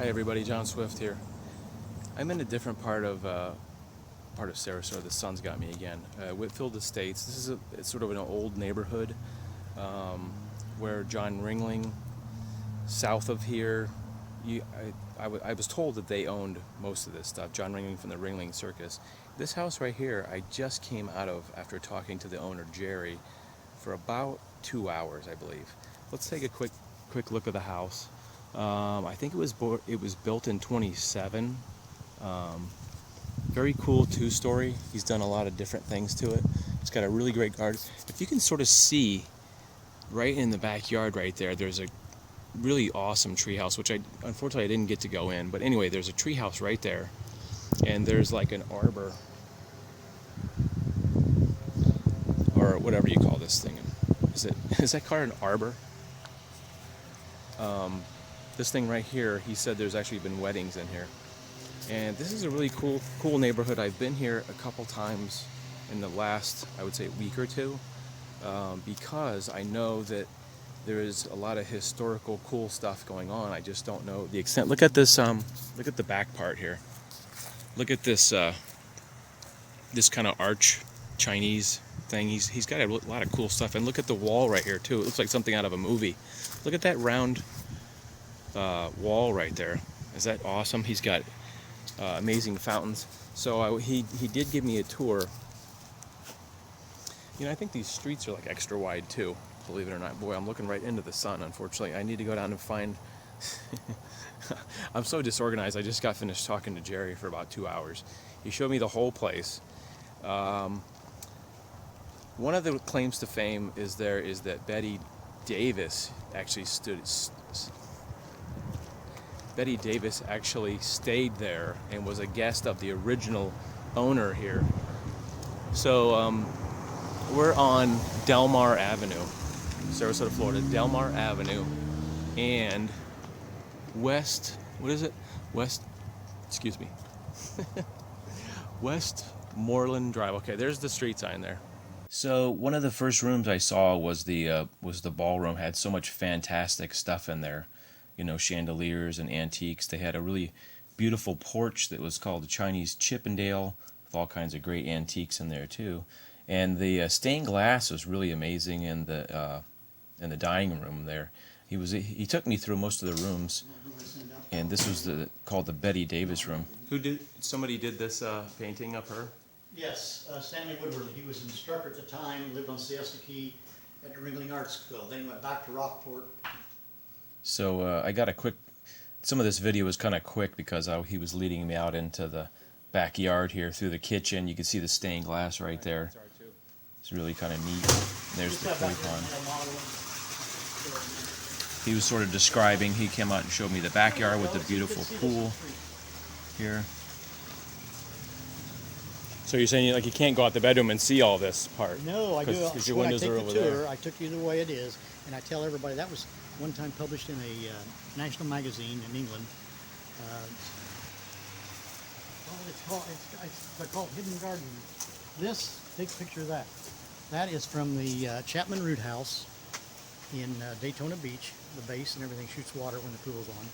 Hi everybody, John Swift here. I'm in a different part of Sarasota. The sun's got me again. Whitfield Estates. This is it's sort of an old neighborhood where John Ringling, south of here, I was told that they owned most of this stuff. John Ringling from the Ringling Circus. This house right here, I just came out of after talking to the owner Jerry for about 2 hours, I believe. Let's take a quick look at the house. I think it was built in 27. Very cool two-story. He's done a lot of different things to it. It's got a really great garden. If you can sort of see right in the backyard right there, there's a really awesome treehouse, which unfortunately I didn't get to go in. But anyway, there's a treehouse right there, and there's like an arbor or whatever you call this thing. Is that called an arbor? This thing right here, he said there's actually been weddings in here. And this is a really cool neighborhood. I've been here a couple times in the last, I would say, week or two, because I know that there is a lot of historical cool stuff going on. I just don't know the extent. Look at this, look at the back part here. Look at this, this kind of arch Chinese thing. He's got a lot of cool stuff. And look at the wall right here too. It looks like something out of a movie. Look at that round wall right there. Is that awesome? He's got amazing fountains. So he did give me a tour. You know, I think these streets are like extra wide too, believe it or not. Boy, I'm looking right into the sun, unfortunately. I need to go down and find I'm so disorganized. I just got finished talking to Jerry for about 2 hours. He showed me the whole place. One of the claims to fame is that Bette Davis actually Bette Davis actually stayed there and was a guest of the original owner here. So we're on Delmar Avenue, Sarasota, Florida. Delmar Avenue and Westmoreland Drive. Okay, there's the street sign there. So one of the first rooms I saw was the ballroom. Had so much fantastic stuff in there, you know, chandeliers and antiques. They had a really beautiful porch that was called the Chinese Chippendale, with all kinds of great antiques in there too. And the stained glass was really amazing in the dining room there. He took me through most of the rooms, and this was called the Bette Davis room. Somebody did this painting of her? Yes, Stanley Woodward. He was an instructor at the time, lived on Siesta Key at the Ringling Art School. Then he went back to Rockport. So I got some of this video was kind of quick because he was leading me out into the backyard here through the kitchen. You can see the stained glass right there. It's really kind of neat. There's the koi pond. He was sort of describing, he came out and showed me the backyard with the beautiful pool here. So you're saying like you can't go out the bedroom and see all this part? No, I do. Because your windows are over there. I took you the way it is, and I tell everybody that was one time published in a national magazine in England. It's called Hidden Garden. This, take a picture of that. That is from the Chapman Root House in Daytona Beach. The base and everything shoots water when the pool's on.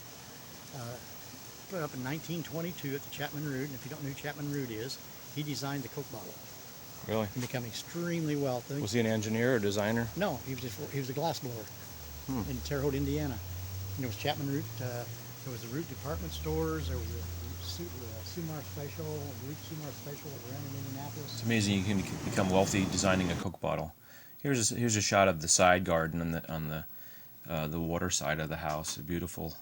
Put up in 1922 at the Chapman Root, and if you don't know who Chapman Root is, he designed the Coke bottle. Really? And become extremely wealthy. Was he an engineer or designer? No, he was a glass blower in Terre Haute, Indiana. And there was Chapman Root. There was the Root department stores. There was a Sumar Special, Root Sumar Special that ran in Indianapolis. It's amazing you can become wealthy designing a Coke bottle. Here's a shot of the side garden on the water side of the house. A beautiful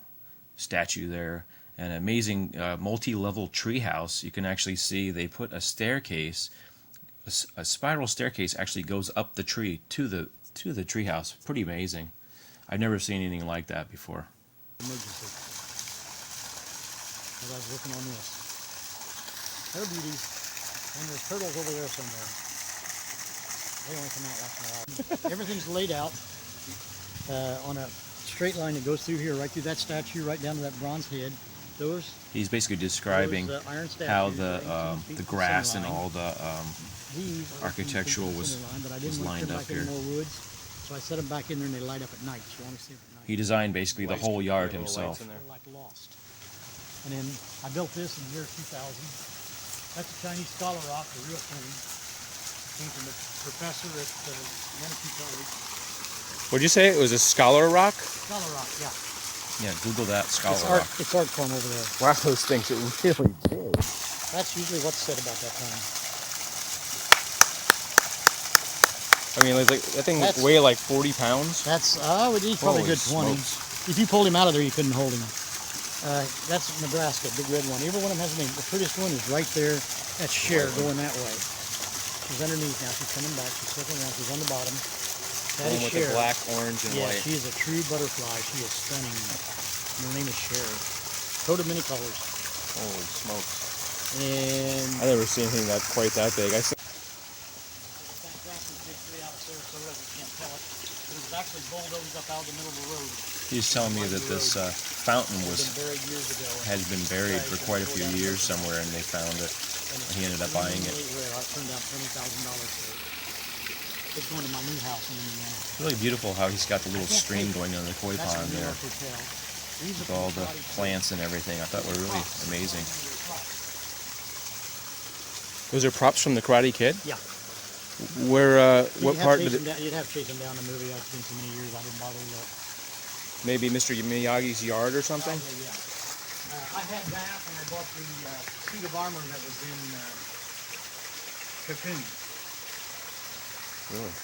statue there. An amazing multi-level tree house. You can actually see they put a staircase, a spiral staircase actually goes up the tree to the tree house. Pretty amazing. I've never seen anything like that before. Emergency. As I was working on this. They're beauties. And there's turtles over there somewhere. They only come out once in a while. Everything's laid out on a straight line that goes through here, right through that statue, right down to that bronze head. He's basically describing how the grass and all the architectural was lined up here. So I set them back in there and they light up at night. So you want to see them at night. He designed basically the whole yard himself. They're like lost. And then I built this in the year 2000. That's a Chinese scholar rock, the real thing. Came from a professor at Monaco College. What'd you say? It was a scholar rock? Scholar rock, yeah. Yeah, Google that, scholar It's rock. It's art form over there. Wow, those things are really big. That's usually what's said about that time. I mean, like that thing weigh like 40 pounds. That's, he's probably a good 20. Smokes. If you pulled him out of there, you couldn't hold him. That's Nebraska, big red one. Every one of them has a name. The prettiest one is right there. That's Cher going that way. She's underneath now. She's coming back. She's circling around. She's on the bottom. That is with Cher. the black, orange, and yeah, white. she is a true butterfly. She is stunning. And her name is Cher. Coat of many colors. Holy smokes. And I've never seen anything that's quite that big. I see. fantastic big tree out of Sarasota. You can't tell it. It was actually bulldozed up out of the middle of the road. He's telling me that this fountain It had been buried years ago. had been buried for quite a few years somewhere, and they found it. And He ended up buying it. I turned down $20,000 for it. It's going to my new house in Indiana. It's really beautiful how he's got the little stream going on the koi That's pond a New there York hotel. These with are all from the karate plants and everything. I thought were really props. amazing. Props. Those are props from the Karate Kid? Yeah. Where, what part did it? You'd have to chase them down the movie. I've seen so many years, I didn't bother to look. Maybe Mr. Miyagi's yard or something? Probably, yeah. I had that, and I bought the suit of armor that was in Cocoon. Really?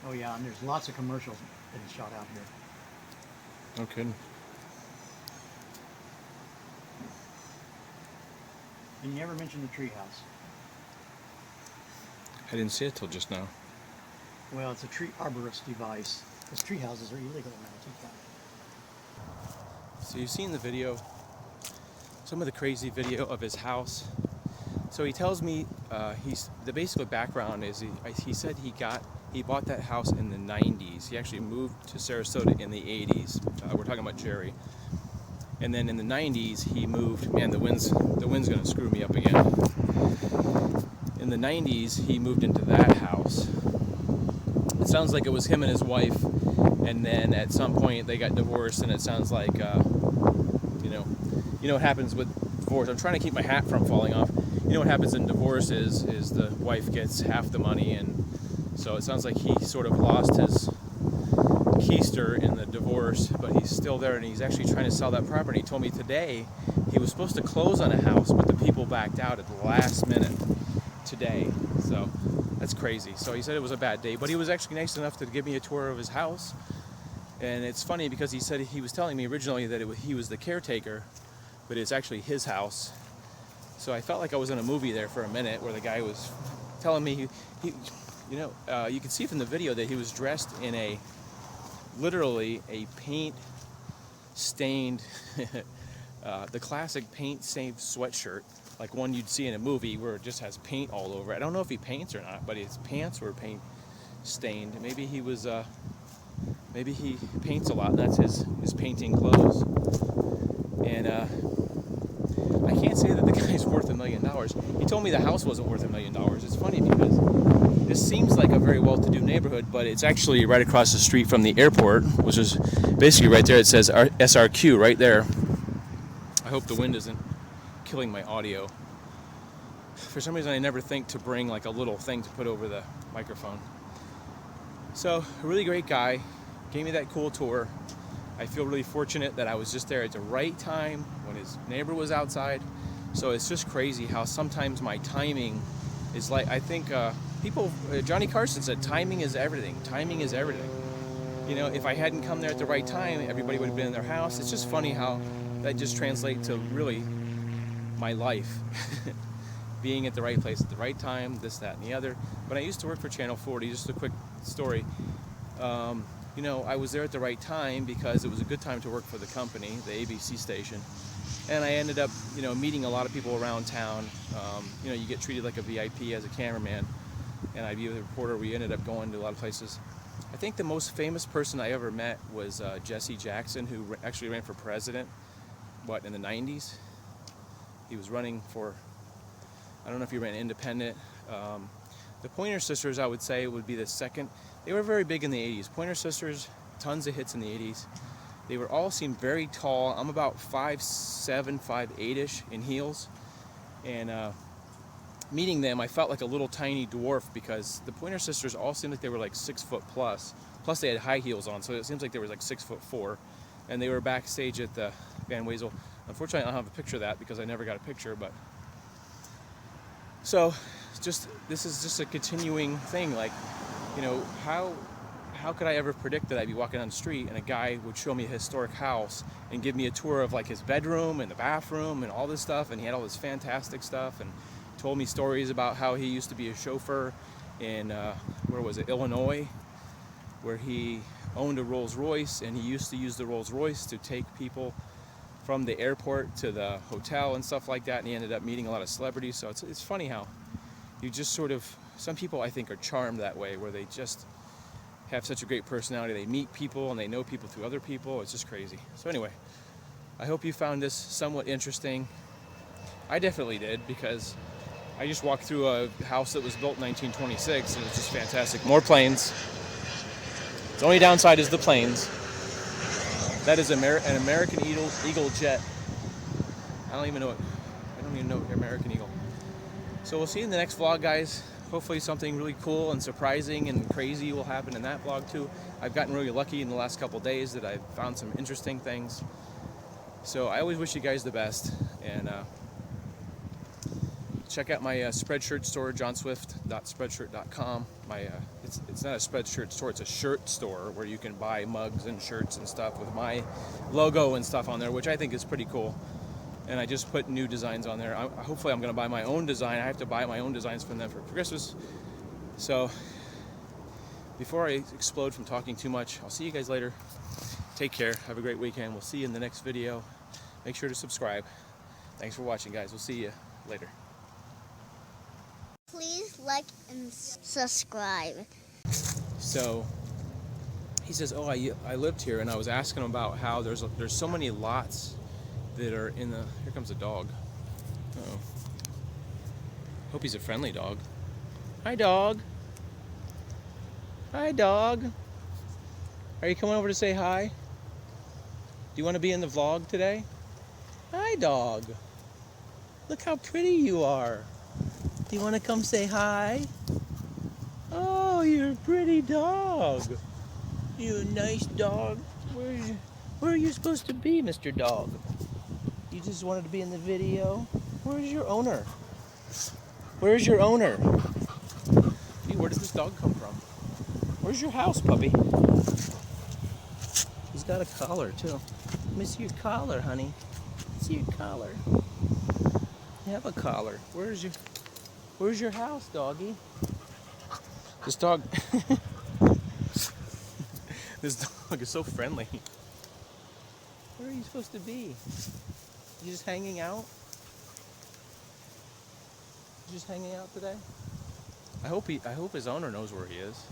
Oh yeah, and there's lots of commercials that he shot out here. No kidding. And you never mentioned the treehouse. I didn't see it till just now. Well, it's a tree arborist device. Because tree houses are illegal in Massachusetts. So you've seen the video, some of the crazy video of his house. So he tells me the basic background is he said he bought that house in the 90s. He actually moved to Sarasota in the 80s. We're talking about Jerry. And then in the 90s he moved. Man, the wind's gonna screw me up again. In the 90s he moved into that house. It sounds like it was him and his wife, and then at some point they got divorced, and it sounds like you know what happens with divorce. I'm trying to keep my hat from falling off. You know what happens in divorce is the wife gets half the money, and so it sounds like he sort of lost his keister in the divorce, but he's still there, and he's actually trying to sell that property. He told me today he was supposed to close on a house, but the people backed out at the last minute today. So that's crazy. So he said it was a bad day, but he was actually nice enough to give me a tour of his house. And it's funny because he said he was telling me originally that he was the caretaker, but it's actually his house. So I felt like I was in a movie there for a minute, where the guy was telling me you can see from the video that he was dressed in literally a paint stained, the classic paint stained sweatshirt, like one you'd see in a movie where it just has paint all over it. I don't know if he paints or not, but his pants were paint stained. Maybe he paints a lot, and that's his painting clothes. And I can't say that the guy's worth $1 million. He told me the house wasn't worth $1 million. It's funny because this seems like a very well-to-do neighborhood, but it's actually right across the street from the airport, which is basically right there. It says SRQ right there. I hope the wind isn't killing my audio. For some reason I never think to bring like a little thing to put over the microphone. So a really great guy, gave me that cool tour. I feel really fortunate that I was just there at the right time when his neighbor was outside. So it's just crazy how sometimes my timing is like, I think Johnny Carson said timing is everything. Timing is everything. You know, if I hadn't come there at the right time, everybody would have been in their house. It's just funny how that just translates to really my life. Being at the right place at the right time, this, that, and the other. When I used to work for Channel 40, just a quick story, I was there at the right time because it was a good time to work for the company, the ABC station. And I ended up, meeting a lot of people around town. You get treated like a VIP as a cameraman, and I'd be with a reporter. We ended up going to a lot of places. I think the most famous person I ever met was Jesse Jackson, who actually ran for president, in the 90s? He was running for, I don't know if he ran independent. The Pointer Sisters, I would say, would be the second. They were very big in the 80s. Pointer Sisters, tons of hits in the 80s. They were all seemed very tall. I'm about 5'7", 5'8"-ish in heels, and meeting them, I felt like a little tiny dwarf because the Pointer Sisters all seemed like they were like 6 foot plus. Plus they had high heels on, so it seems like they were like 6'4", and they were backstage at the Van Wezel. Unfortunately, I don't have a picture of that because I never got a picture. But so, this is just a continuing thing. Like, you know, how could I ever predict that I'd be walking down the street and a guy would show me a historic house and give me a tour of like his bedroom and the bathroom and all this stuff, and he had all this fantastic stuff and told me stories about how he used to be a chauffeur in where was it, Illinois, where he owned a Rolls Royce, and he used to use the Rolls Royce to take people from the airport to the hotel and stuff like that, and he ended up meeting a lot of celebrities. So it's funny how you just sort of, some people I think are charmed that way, where they just have such a great personality. They meet people and they know people through other people. It's just crazy. So anyway, I hope you found this somewhat interesting. I definitely did, because I just walked through a house that was built in 1926, and it's just fantastic. More planes. The only downside is the planes. That is an American Eagle jet. I don't even know American Eagle. So we'll see you in the next vlog, guys. Hopefully something really cool and surprising and crazy will happen in that vlog too. I've gotten really lucky in the last couple days that I've found some interesting things. So I always wish you guys the best, and check out my Spreadshirt store, johnswift.spreadshirt.com. It's not a Spreadshirt store, it's a shirt store where you can buy mugs and shirts and stuff with my logo and stuff on there, which I think is pretty cool. And I just put new designs on there. Hopefully I'm going to buy my own design. I have to buy my own designs from them for Christmas. So before I explode from talking too much, I'll see you guys later. Take care. Have a great weekend. We'll see you in the next video. Make sure to subscribe. Thanks for watching, guys. We'll see you later. Please like and subscribe. So he says, oh, I lived here, and I was asking him about how there's so many lots that are in the, here comes a dog. Uh-oh. Hope he's a friendly dog. Hi, dog. Hi, dog. Are you coming over to say hi? Do you want to be in the vlog today? Hi, dog. Look how pretty you are. Do you want to come say hi? Oh, you're a pretty dog. You a nice dog. Where are you supposed to be, Mr. Dog? You just wanted to be in the video? Where's your owner? Where's your owner? Gee, where does this dog come from? Where's your house, puppy? He's got a collar, too. Let me see your collar, honey. See your collar. You have a collar. Where's your house, doggy? This dog this dog is so friendly. Where are you supposed to be? You just hanging out? You just hanging out today? I hope his owner knows where he is.